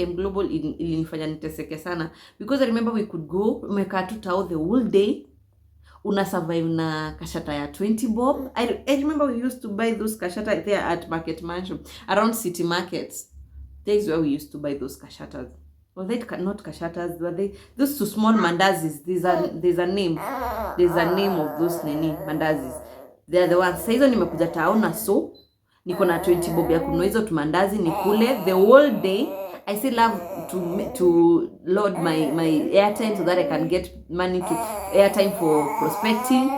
Global ilinifanya niteseke sana because I remember we could go umekaa tu tao the whole day, una survive na kashata ya 20 bob. I remember we used to buy those kashata there at Market Mansion around City Markets. There is where we used to buy those kashatas. Were they not kashatas? Were they those two small mandazis? There's a name. There's a name of those nini mandazis. They're the ones. Saizo nimekuja taona so niko na 20 bob ya kununua hizo tumandazi nikule the whole day. I still love to load my airtime so that I can get money to airtime for prospecting.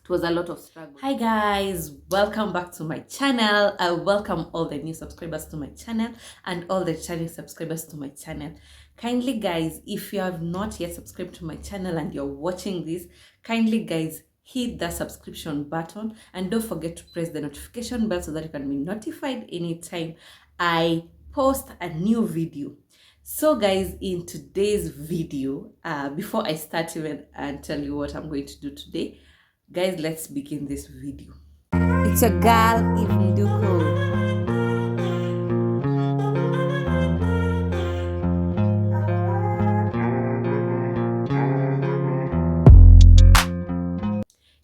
It was a lot of struggle. Hi guys, welcome back to my channel. I welcome all the new subscribers to my channel and all the channel subscribers to my channel. Kindly guys, if you have not yet subscribed to my channel and you're watching this, kindly guys, hit the subscription button and don't forget to press the notification bell so that you can be notified anytime I post a new video. So guys, in today's video, before I start even and tell you what I'm going to do today, guys, let's begin this video. It's your girl Eve Nduko.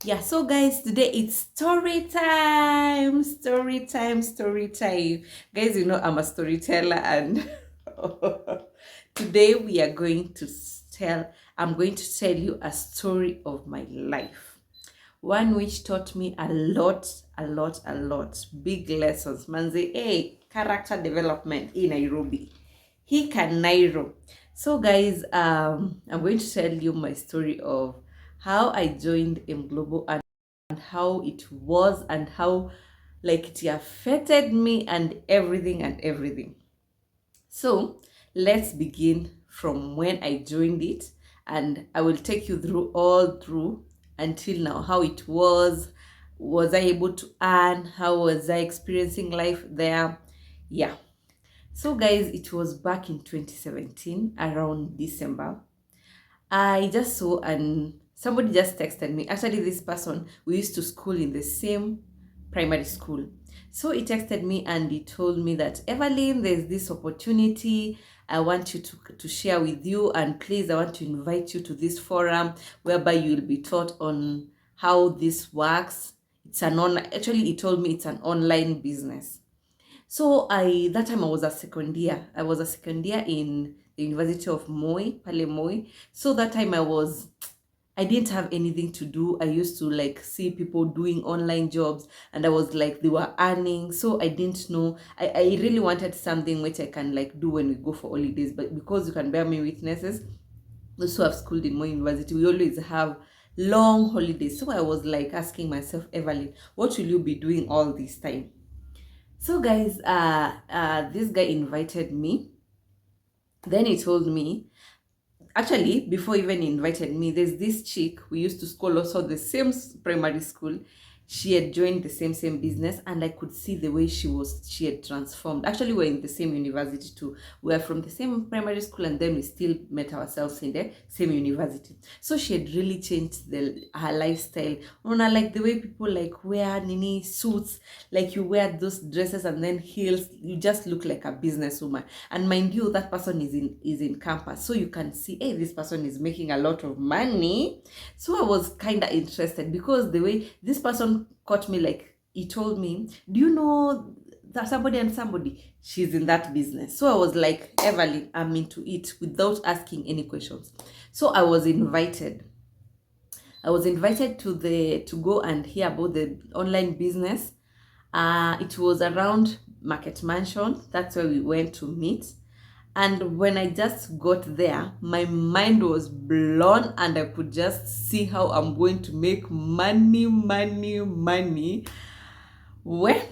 Yeah, so guys, today it's story time. Guys, you know I'm a storyteller and today we are going to I'm going to tell you a story of my life. One which taught me a lot. Big lessons. Manze, hey, character development in Nairobi. He can Nairo. So guys, I'm going to tell you my story of how I joined Global and how it was and how like it affected me and everything. So let's begin from when I joined it, and I will take you through until now, how it was I able to earn, how was I experiencing life there. Yeah, so guys, it was back in 2017 around December. I just saw and somebody just texted me. Actually, this person, we used to school in the same primary school. So he texted me and he told me that, Evelyn, there's this opportunity I want you to share with you, and please, I want to invite you to this forum whereby you will be taught on how this works. It's actually, he told me it's an online business. So that time I was a second year. I was a second year in the University of Moi, Pale Moi. So that time I didn't have anything to do. I used to like see people doing online jobs and I was like, they were earning. So I didn't know. I really wanted something which I can like do when we go for holidays. But because you can bear me witnesses, those who have schooled in Moi University, we always have long holidays. So I was like asking myself, Evelyn, what will you be doing all this time? So guys, this guy invited me. Then he told me, actually, before even invited me, there's this chick, we used to school also the same primary school. She had joined the same business, and I could see the way she had transformed. Actually, we're in the same university too. We're from the same primary school, and then we still met ourselves in the same university. So she had really changed her lifestyle. Like the way people like wear nini suits, like you wear those dresses and then heels, you just look like a businesswoman. And mind you, that person is in campus, so you can see, hey, this person is making a lot of money. So I was kind of interested because the way this person caught me, like he told me, do you know that somebody and somebody, she's in that business. So I was like, Evelyn, I'm into it, without asking any questions. So I was invited to go and hear about the online business. It was around Market Mansion. That's where we went to meet. And when I just got there, my mind was blown and I could just see how I'm going to make money. Well,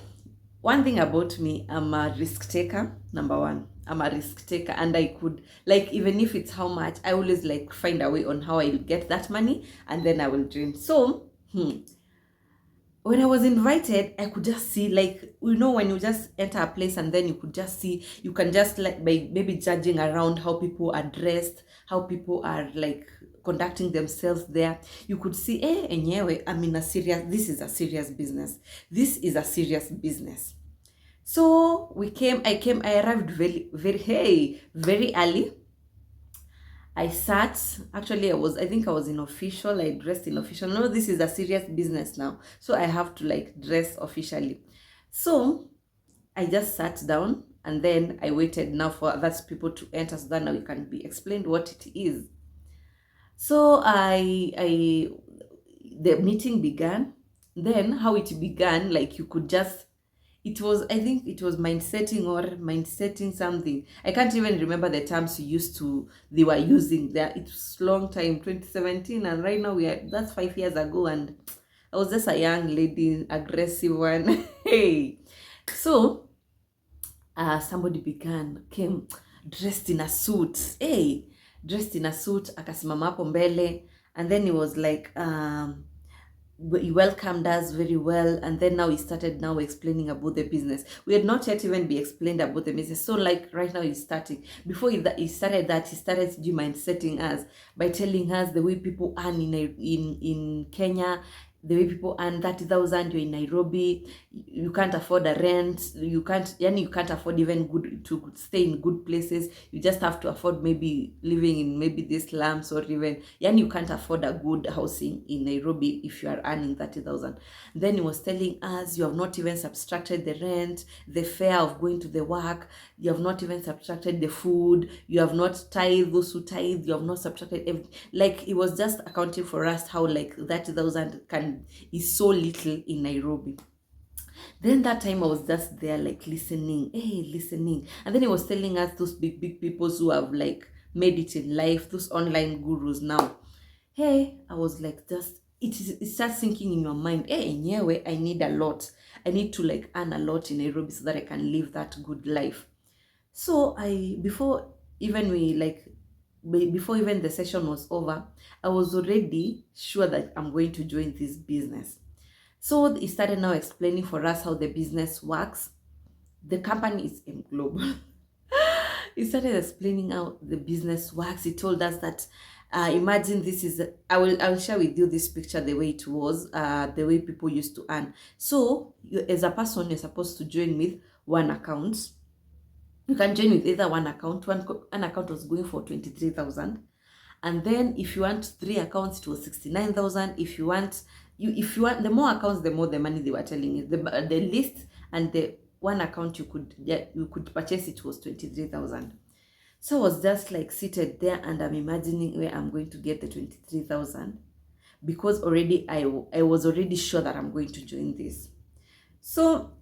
one thing about me, I'm a risk taker. Number one, I'm a risk taker, and I could, like, even if it's how much, I always like find a way on how I'll get that money and then I will dream. So, when I was invited, I could just see, like, you know, when you just enter a place and then you could just see, you can just like by maybe judging around how people are dressed, how people are like conducting themselves there. You could see, enyewe, this is a serious business. So I arrived very early. I sat, actually I think I was in official, I dressed in official. No, this is a serious business now. So I have to like dress officially. So I just sat down and then I waited now for other people to enter so that now it can be explained what it is. So I the meeting began. Then how it began, like you could just, it was, I think it was mind setting or mind setting something. I can't even remember the terms they were using there. It was long time, 2017, and right now that's 5 years ago, and I was just a young lady, aggressive one. Hey, so somebody came dressed in a suit. Hey, dressed in a suit, akasimama hapo mbele, and then he was like, he welcomed us very well, and then now he started now explaining about the business. We had not yet even be explained about the business, so like right now he's starting. Before he started that, he started mind setting us by telling us the way people earn in Kenya, the way people earn 30,000. You're in Nairobi, you can't afford a rent, you can't afford even to stay in good places. You just have to afford maybe living in maybe these slums, or even you can't afford a good housing in Nairobi if you are earning 30,000. Then he was telling us, you have not even subtracted the rent, the fare of going to the work, you have not even subtracted the food, you have not tithe those who tithe, you have not subtracted everything. Like he was just accounting for us how like 30,000 is so little in Nairobi. Then that time I was just there like listening, listening. And then he was telling us those big people who have like made it in life, those online gurus now. Hey, I was like, just, it starts sinking in your mind. Hey, anyway, I need a lot. I need to like earn a lot in Nairobi so that I can live that good life. So before even the session was over, I was already sure that I'm going to join this business. So he started now explaining for us how the business works. The company is M Global. He started explaining how the business works. He told us that imagine this is I will share with you this picture, the way it was, the way people used to earn. So as a person, you're supposed to join with one account. You can join with either one account. An account was going for 23,000, and then if you want 3 accounts, it was 69,000. If you want the more accounts, the more the money they were telling you. The list and the one account you could purchase, it was 23,000. So I was just like seated there, and I'm imagining where I'm going to get the 23,000, because already I was already sure that I'm going to join this. So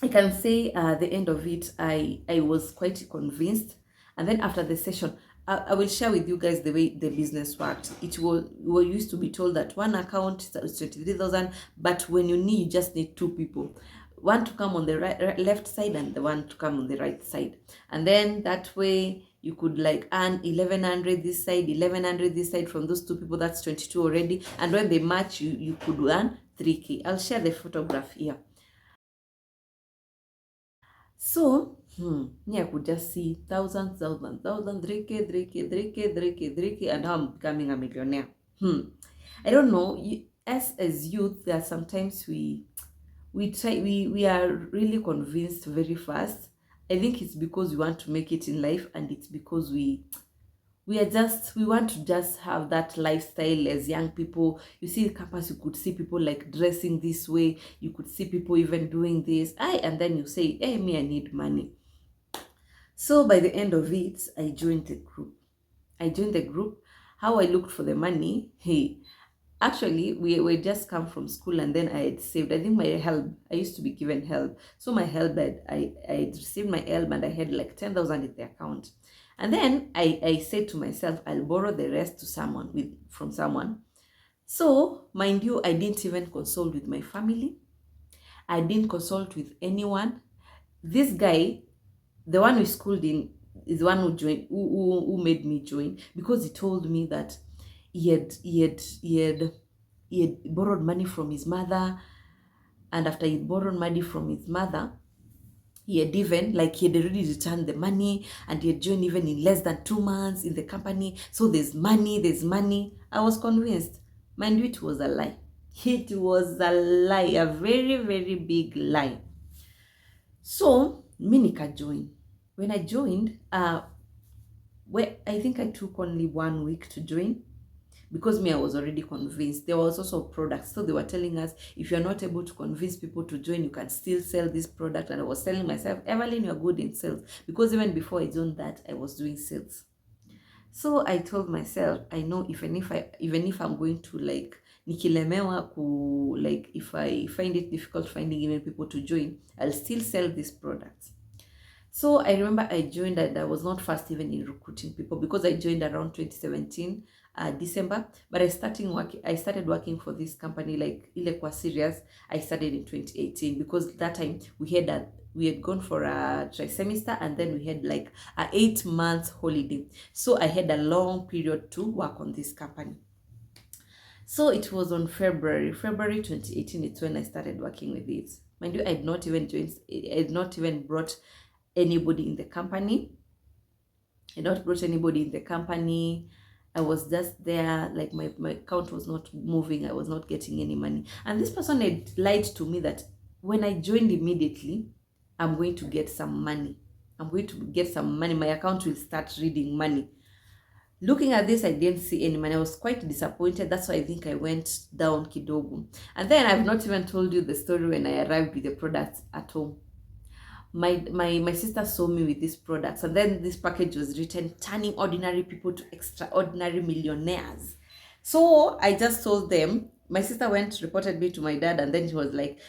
I can say at the end of it, I was quite convinced. And then after the session, I will share with you guys the way the business worked. We used to be told that one account is 23,000, but when you just need 2 people. One to come on the left side and the one to come on the right side. And then that way you could like earn 1,100 this side, 1,100 this side from those 2 people. That's 22 already. And when they match, you could earn 3K. I'll share the photograph here. So, me, I could just see thousands, 3K, 3K, 3K, 3K, 3K, and now I'm becoming a millionaire. I don't know. As youth, there are sometimes we are really convinced very fast. I think it's because we want to make it in life, and it's because we want to just have that lifestyle as young people. You see the campus, you could see people like dressing this way, you could see people even doing this, and then you say, hey, me, I need money. So by the end of it, I joined the group. How I looked for the money, hey, actually, we just come from school, and then I had saved. I think my help, I used to be given help. So my help, I received my help, and I had like 10,000 in the account. And then I said to myself, I'll borrow the rest from someone. So, mind you, I didn't even consult with my family. I didn't consult with anyone. This guy, the one who schooled in, is the one who joined, who made me join, because he told me that he had borrowed money from his mother, and after he borrowed money from his mother, he had already returned the money, and he had joined even in less than 2 months in the company. So there's money. I was convinced. Mind you, it was a lie. It was a lie, a very, very big lie. So mi nika-join. When I joined, I think I took only 1 week to join, because me, I was already convinced. There was also products, so they were telling us, if you're not able to convince people to join, you can still sell this product. And I was telling myself, Evelyn, you're good in sales, because even before I joined that, I was doing sales. So I told myself, I know even if I'm going to like nikilemewa ku, like if I find it difficult finding even people to join, I'll still sell these products. So I remember I joined, and I was not fast even in recruiting people, because I joined around 2017 December. But I started working for this company, like ile kwa serious. I started in 2018, because that time we had gone for a trimester, and then we had like a 8 month holiday. So I had a long period to work on this company. So it was on February 2018. It's when I started working with it. Mind you, I had not even brought anybody in the company. I was just there, like my account was not moving. I was not getting any money. And this person had lied to me that when I joined immediately, I'm going to get some money. My account will start reading money. Looking at this, I didn't see any money. I was quite disappointed. That's why I think I went down kidogo. And then I've not even told you the story when I arrived with the products at home. My sister saw me with these products, and then this package was written, turning ordinary people to extraordinary millionaires. So I just told them. My sister reported me to my dad, and then he was like,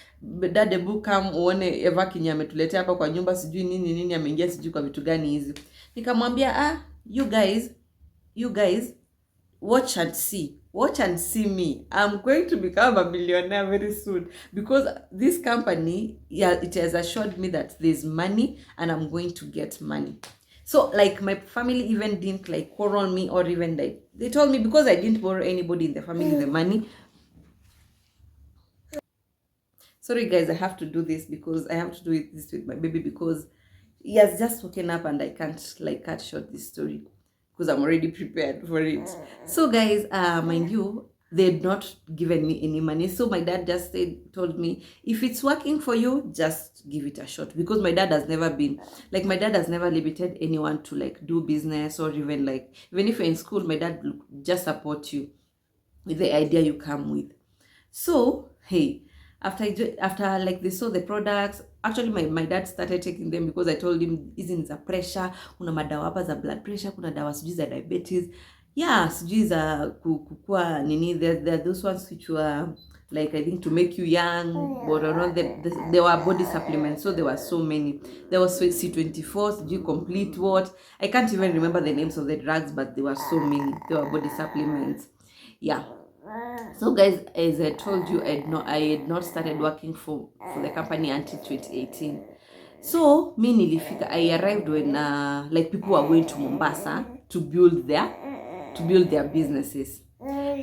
dad, ebu come uone Eva Kinya ametuletea hapa kwa nyumba, sijui nini ameingia, sijui kwa vitu gani hizi. Nikamwambia, you guys watch and see me. I'm going to become a millionaire very soon, because this company, it has assured me that there's money and I'm going to get money. So like my family even didn't like quarrel me, or even like they told me, because I didn't borrow anybody in the family the money. Sorry guys, I have to do this because I have to do this with my baby, because he has just woken up and I can't like cut short this story, because I'm already prepared for it. So guys, mind you, they had not given me any money. So my dad just told me, if it's working for you, just give it a shot. Because my dad has never limited anyone to like do business, or even if you're in school, my dad will just support you with the idea you come with. So hey, after like they saw the products, actually my dad started taking them, because I told him hizi za pressure, kuna madawa hapa za blood pressure, kuna dawa sijui za diabetes, sijui za kukua nini, there those ones which were like, I think, to make you young, but around there were body supplements. So there were so many. There was C24, sijui complete what, I can't even remember the names of the drugs, but there were so many. There were body supplements. So guys, as I told you, I had not started working for the company until 2018. So I arrived when like people were going to Mombasa to build their businesses.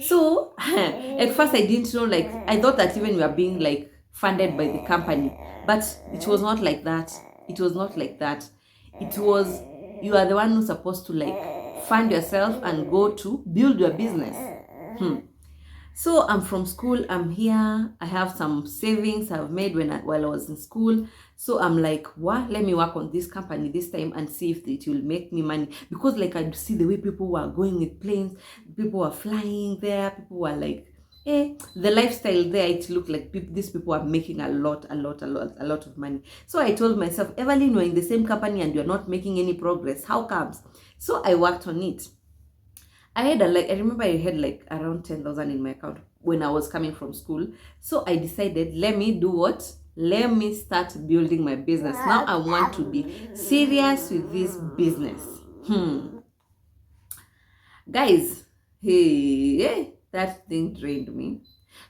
So at first I didn't know, like I thought that even we were being like funded by the company, but it was not like that. It was, you are the one who's supposed to like fund yourself and go to build your business. So I'm from school, I'm here, I have some savings I've made while I was in school. So I'm like, let me work on this company this time and see if it will make me money. Because like I see the way people were going with planes, people were flying there, people were like, the lifestyle there, it looked like these people are making a lot of money. So I told myself, Evelyn, you're in the same company and you're not making any progress. How comes? So I worked on it. I remember I had like around 10,000 in my account when I was coming from school. So I decided, let me do what? Let me start building my business. Now I want to be serious with this business. Guys, that thing drained me.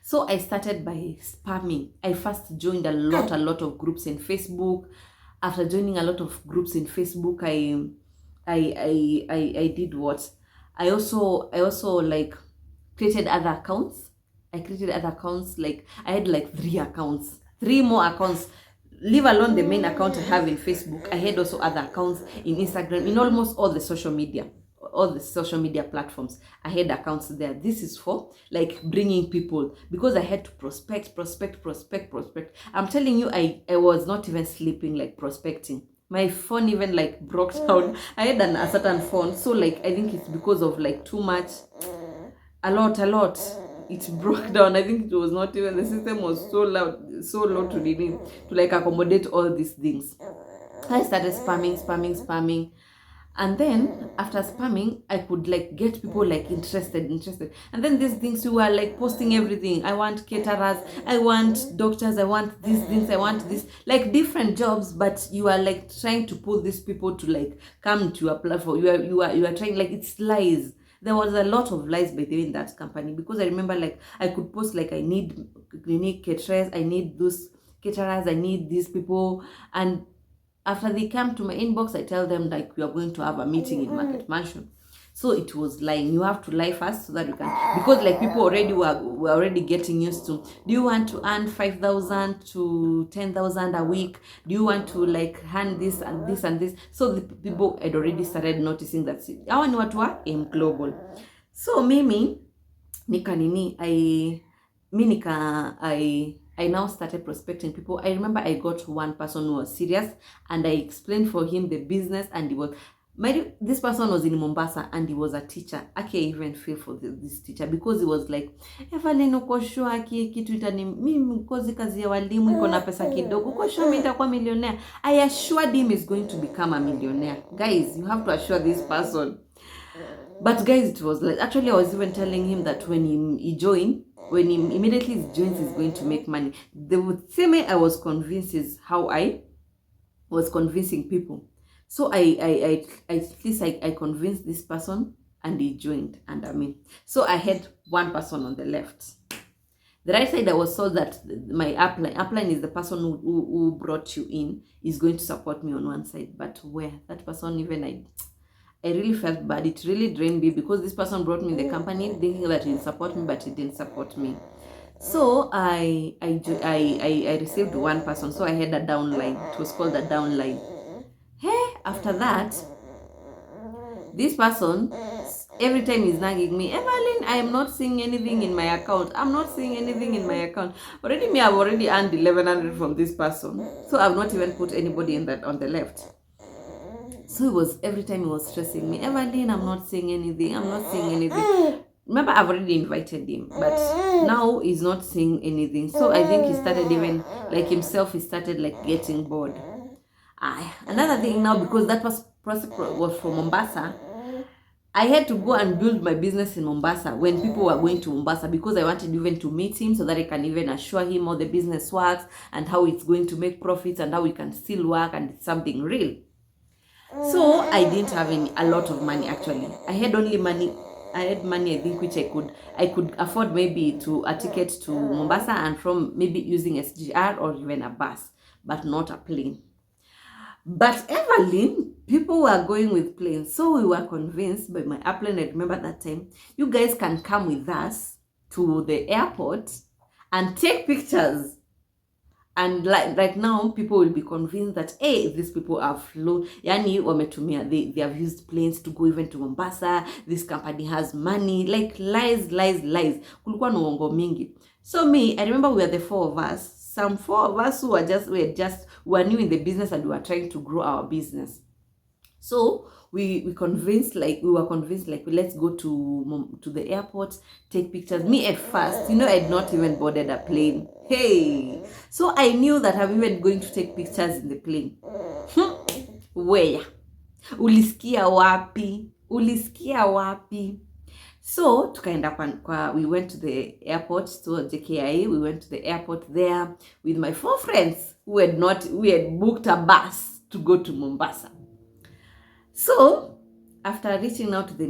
So I started by spamming. I first joined a lot of groups in Facebook. After joining a lot of groups in Facebook, I did what? I also like created other accounts. Like I had like 3 more accounts, leave alone the main account I have in Facebook. I had also other accounts in Instagram, in almost all the social media. all the social media platforms. I had accounts there. This is for like bringing people, because I had to prospect. I'm telling you, I was not even sleeping, like prospecting. My phone even like broke down. I had a certain phone, so like I think it's because of like too much, a lot it broke down. I think it was not even, the system was so low to like accommodate all these things. I started spamming, and then after spamming, I could like get people like interested, and then these things, you were like posting everything. I want caterers, I want doctors, I want these things, I want this, like different jobs, but you are like trying to pull these people to like come to your platform. You are trying, like, it's lies. There was a lot of lies by the way in that company, because I remember like I could post like I need caterers, I need those caterers, I need these people, and after they come to my inbox, I tell them like we are going to have a meeting in Market Mansion. So it was lying. You have to lie first so that you can, because like people already were already getting used to, do you want to earn 5,000 to 10,000 a week? Do you want to like earn this and this and this? So the people had already started noticing that hawa ni watu wa AIM Global. So mimi I now started prospecting people. I remember I got one person who was serious, and I explained for him the business, and he was, this person was in Mombasa and he was a teacher. I can't even feel for this teacher, because he was like, Evelyn, uko sure kitu itani mimi kozi kazi ya walimu iko na pesa kidogo, uko sure mimi nitakuwa millionaire? I assured him he's going to become a millionaire. Guys, you have to assure this person. But guys, it was like, actually I was even telling him that when he joined, when he immediately joins, he's going to make money. The same way I was convinced is how I was convincing people. So I at least I convinced this person, and he joined under me. So I had one person on the left. The right side, I was told that my upline is the person who brought you in, is going to support me on one side. But where that person, even I really felt bad. It really drained me, because this person brought me in the company thinking that he'd support me, but he didn't support me. So I received one person. So I had a downline. It was called a downline. Hey, after that, this person, every time he's nagging me, Evelyn, I am not seeing anything in my account. I'm not seeing anything in my account. Already me, I've already earned 1,100 from this person. So I've not even put anybody in that on the left. So it was, every time he was stressing me, Evelyn, I'm not seeing anything. I'm not seeing anything. Remember, I've already invited him, but now he's not seeing anything. So I think he started, even like himself, he started like getting bored. Another thing now, because that was from Mombasa, I had to go and build my business in Mombasa when people were going to Mombasa, because I wanted even to meet him so that I can even assure him how the business works and how it's going to make profits and how we can still work and it's something real. So I didn't have a lot of money actually. I had only money. I had money, I think, which I could afford maybe to a ticket to Mombasa, and from maybe using SGR or even a bus, but not a plane. But Evelyn, people were going with planes, so we were convinced by my upline. I remember that time, you guys can come with us to the airport and take pictures. And like now, people will be convinced that, hey, these people have flown. Yani wametumia, they have used planes to go even to Mombasa. This company has money. Like lies. Kulikuwa na uongo mingi. So me, I remember we were the four of us. Some four of us who were new in the business, and we were trying to grow our business. So we were convinced, like, let's go to the airport, take pictures. Me at first, I'd not even boarded a plane. Hey, so I knew that I'm even going to take pictures in the plane. Where? Ulisikia wapi? So tukaenda we went to the airport, so JKIA. We went to the airport there with my four friends we had booked a bus to go to Mombasa. So after reaching out to the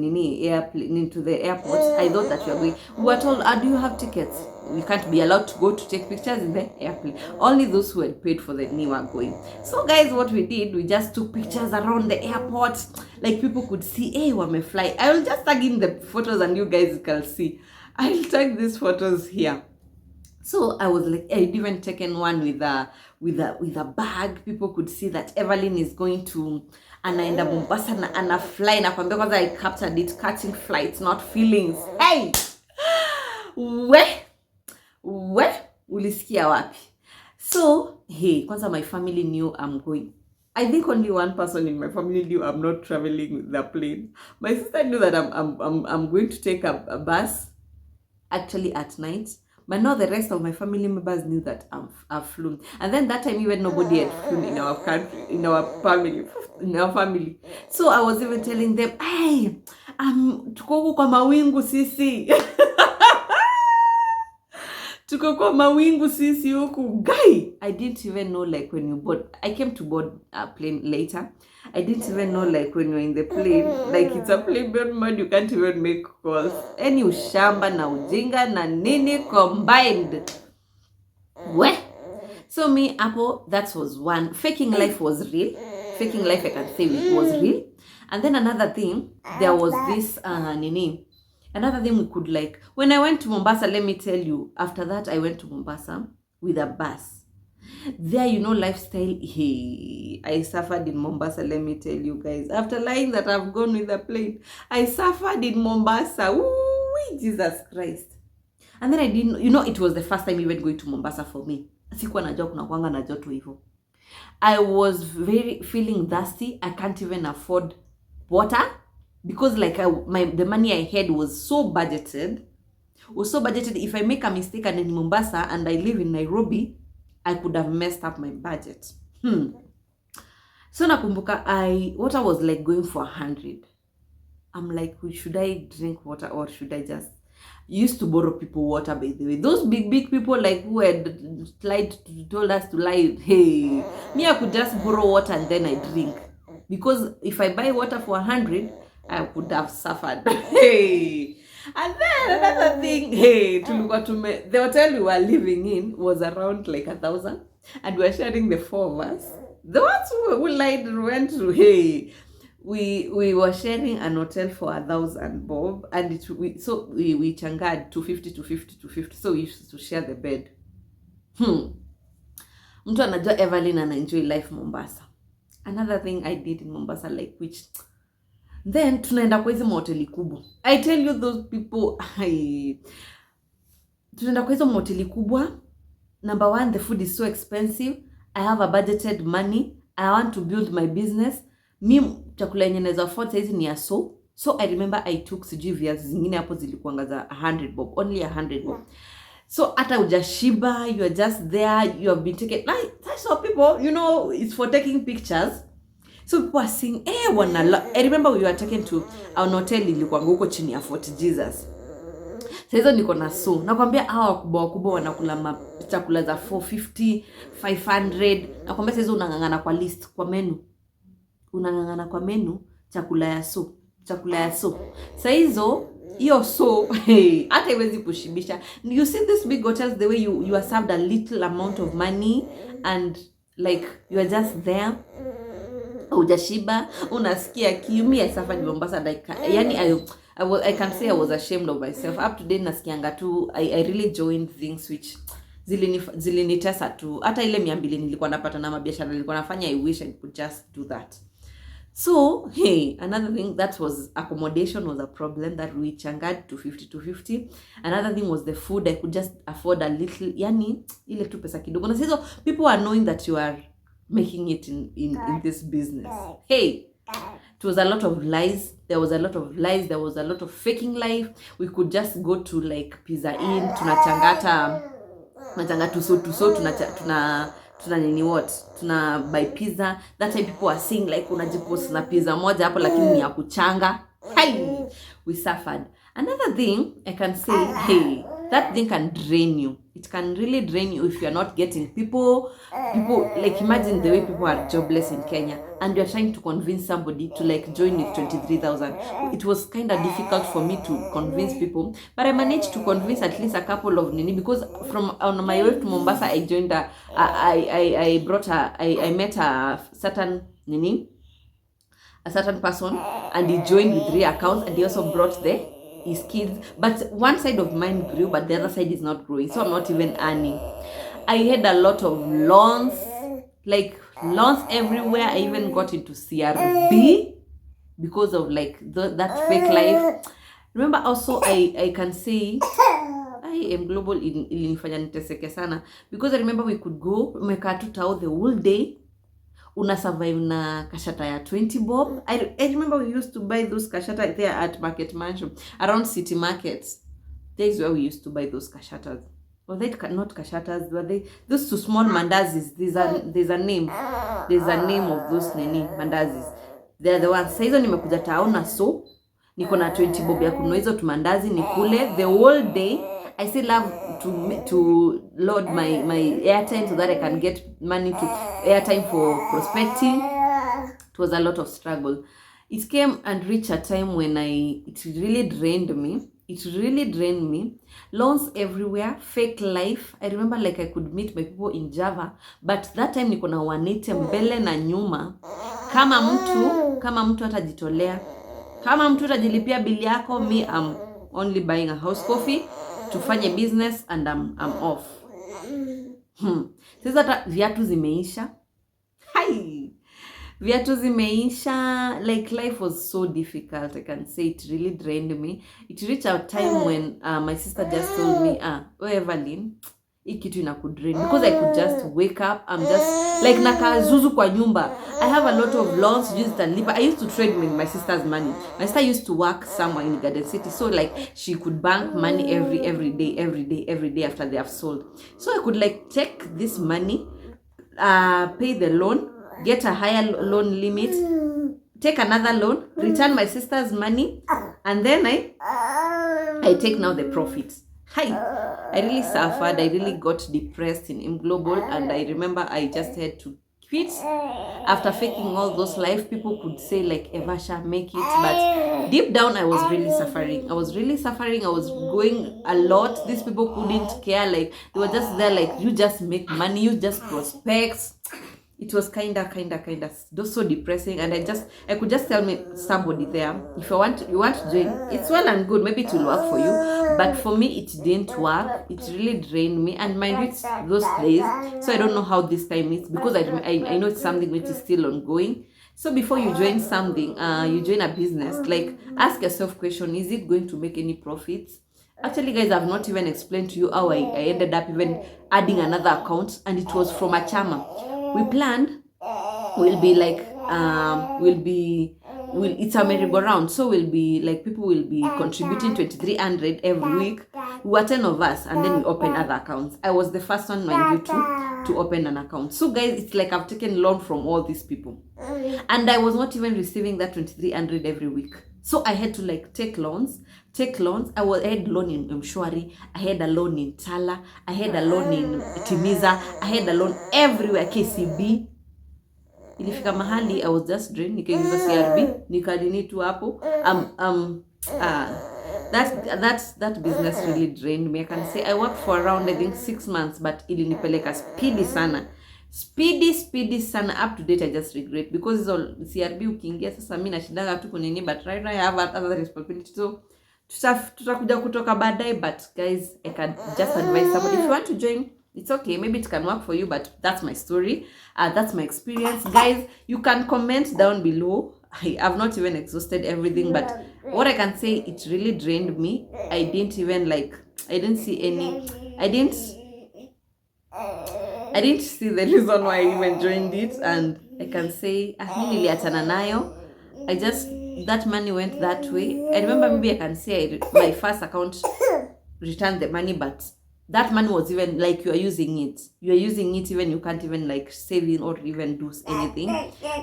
airport, I thought that we were told, do you have tickets? We can't be allowed to go to take pictures in the airplane. Only those who had paid for the knee were going. So guys, what we did, we just took pictures around the airport. Like people could see, hey, wame fly. I will just tag in the photos and you guys can see. I'll tag these photos here. So I was like, I'd even taken one with a bag. People could see that Evelyn is going to anaenda Mombasa na ana fly na kwambia kwanza I captured it catching flights not feelings. Hey, we ulisikia wapi? So hey, kwanza my family knew I'm going. I think only one person in my family knew I'm not traveling with the plane. My sister knew that I'm going to take a bus actually at night. But now the rest of my family members knew that I've flown. And then that time even nobody had flown in our country, in our family. So I was even telling them, hey, tuko kwa mawingu sisi. Tuko kwa mawingu sisi huku. Guy, I didn't even know like when you board. I came to board a plane later. I didn't even know like when you're in the plane, like it's a plane mode, you can't even make calls. Any ushamba na ujinga na nini combined. We? So me, Apple, that was one. Faking life was real. Faking life, I can say it was real. And then another thing, there was this, another thing we could like, when I went to Mombasa, let me tell you, after that I went to Mombasa with a bus. There, lifestyle, hey, I suffered in Mombasa, let me tell you guys. After lying that I've gone with a plane, I suffered in Mombasa. Ooh, Jesus Christ. And then I didn't, it was the first time even going to Mombasa for me. Sikuwa najua kuna kuanga na joto hivyo. I was feeling thirsty. I can't even afford water because like the money I had was so budgeted. If I make a mistake and in Mombasa and I live in Nairobi, I could have messed up my budget. So nakumbuka water was like going for 100. I'm like, should I drink water or should I just used to borrow people water, by the way. Those big people like who had told us to lie. Hey, me, I could just borrow water and then I drink. Because if I buy water for 100, I would have suffered. Hey. And then another thing, hey, the hotel we were living in was around like 1,000, and we were sharing the four of us. The ones who lied went to, hey, we were sharing an hotel for 1,000 bob, and we changed 250. So we used to share the bed. Mtu anajua Evelyn and enjoy life Mombasa. Another thing I did in Mombasa, like which. Then tunaenda kwa hizo mahoteli kubwa. I tell you those people, tunaenda kwa hizo mahoteli kubwa. Number one, the food is so expensive. I have a budgeted money. I want to build my business. Mi chakula yenye naweza afford hizi ni ya so. So I remember I took sijui viazi zingine hapo zilikuanga za 100 bob, only 100 bob. So hata ujashiba, you are just there, you have been taken. Like, that's how people, it's for taking pictures. So people are saying, I remember we were taken to an hotel ilikuwa huko chini ya Fort Jesus. Sasa niko na so. Nakwambia hawa wakubwa wanakula chakula za 450, 500. Nakwambia sasa unangangana kwa list, kwa menu. Unangangana kwa menu chakula ya so. Sasa hiyo so, hey, hata iwezi kushibisha. You see these big hotels, the way you are served a little amount of money and like you are just there. Ujashiba, unasikia kiu. Me, I suffered in Mombasa. Like, I can say I was ashamed of myself. Up to date nasikianga tu, I really joined things which zilinitesa tu. Hata ile 200 nilikuwa napata na mabiashara nilikuwa nafanya, I wish I could just do that. So, hey, another thing that was accommodation was a problem that we changed to 250. Another thing was the food. I could just afford a little, ile tu pesa kidogo. Na so people are knowing that you are making it in this business. Hey, it was a lot of lies. There was a lot of faking life. We could just go to like Pizza Inn, tunachanga tuso tuna nini what? Tuna buy pizza. That time people are saying like unajipost na pizza moja hapo lakini ni ya kuchanga. Hey, we suffered. Another thing I can say, hey, that thing can drain you. It can really drain you if you're not getting people, like imagine the way people are jobless in Kenya and you're trying to convince somebody to like join with 23,000. It was kind of difficult for me to convince people, but I managed to convince at least a couple of nini, because from on my way to Mombasa, I joined I met a certain person and he joined with 3 accounts and he also brought his kids, but one side of mine grew but the other side is not growing, so I'm not even earning. I had a lot of loans, like loans everywhere. I even got into CRB because of like that fake life. Remember also I can say I am global ilinifanya niteseke sana because I remember we could go umekaa tu tao the whole day, una survive na kashata ya 20 bob. I remember we used to buy those kashata there at Market Mansion around City Markets. There is where we used to buy those kashatas. Were they not kashatas? Were they those two small mandazis? There's a name. There's a name of those nini mandazis. They're the ones. Saizo nimekuja taona so niko na 20 bob ya kununua hizo tumandazi nikule the whole day. I still love to load my airtime so that I can get money to airtime for prospecting. It was a lot of struggle. It came and reached a time when it really drained me. It really drained me. Loans everywhere, fake life. I remember like I could meet my people in Java, but that time niko na 180 mbele na nyuma. Kama mtu atajitolea, kama mtu atajilipia bili yako, me I'm only buying a house coffee, tufanye business and I'm off. Sasa hata viatu zimeisha. Hai. Viatu zimeisha. Like life was so difficult. I can say it really drained me. It reached a time when my sister just told me, Evelyn, hii kitu inakudrain, because I could just wake up, I'm just like nakazuzu kwa nyumba. I have a lot of loans used and lipa. I used to trade with my sister's money. My sister used to work somewhere in Garden City, so like she could bank money every day after they have sold. So I could like take this money, pay the loan, get a higher loan limit, take another loan, return my sister's money, and then I take now the profits. Hi, I really suffered. I really got depressed in Global, and I remember I just had to quit. After faking all those life, people could say like, Evasha, make it, but deep down I was really suffering. I was going a lot. These people couldn't care. Like they were just there like, you just make money, you just prospect. It was kinda so depressing, and I could just tell me somebody there, if you want to join, it's well and good, maybe it will work for you, but for me it didn't work. It really drained me, and mind it's those days, so I don't know how this time is, because I know it's something which is still ongoing. So before you join something, you join a business, like ask yourself question, is it going to make any profits? Actually guys, I've not even explained to you how I ended up even adding another account, and it was from a chama. We planned we'll be like it's a merry-go-round, so we'll be like people will be contributing 2,300 every week. We were 10 of us, and then we open other accounts. I was the first one, mind you, to open an account. So guys, it's like I've taken loan from all these people, and I was not even receiving that 2,300 every week. So I had to like take loans. I had loan in Mshwari, I had a loan in Tala, I had a loan in Timiza, I had a loan everywhere, KCB. Ilifika mahali I was just drained, nikaingiza CRB, nikadini tu hapo. That business really drained me. I can say I worked for around I think 6 months, but ilinipeleka speedy sana. Speedy sana. Up to date I just regret, because it's all CRB ukiingia sasa mimi nashindaga tu kunini, but right now I have other responsibilities, so tutakuja kutoka baadaye. But guys, I can just advise somebody, if you want to join, it's okay, maybe it can work for you, but that's my story, that's my experience. Guys, you can comment down below. I've not even exhausted everything, but what I can say, it really drained me. I didn't see the reason why I even joined it, and I can say niliachana nayo. That money went that way. I remember maybe I can say my first account returned the money, but that money was even like you are using it, even you can't even like save it or even do anything.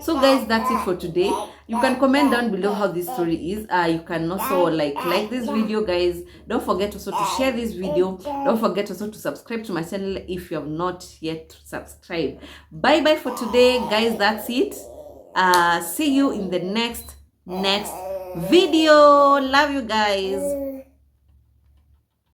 So guys, that's it for today. You can comment down below how this story is. You can also like this video, guys. Don't forget also to share this video. Don't forget also to subscribe to my channel if you have not yet subscribed. Bye bye for today, guys. That's it. See you in the next video. Love you guys.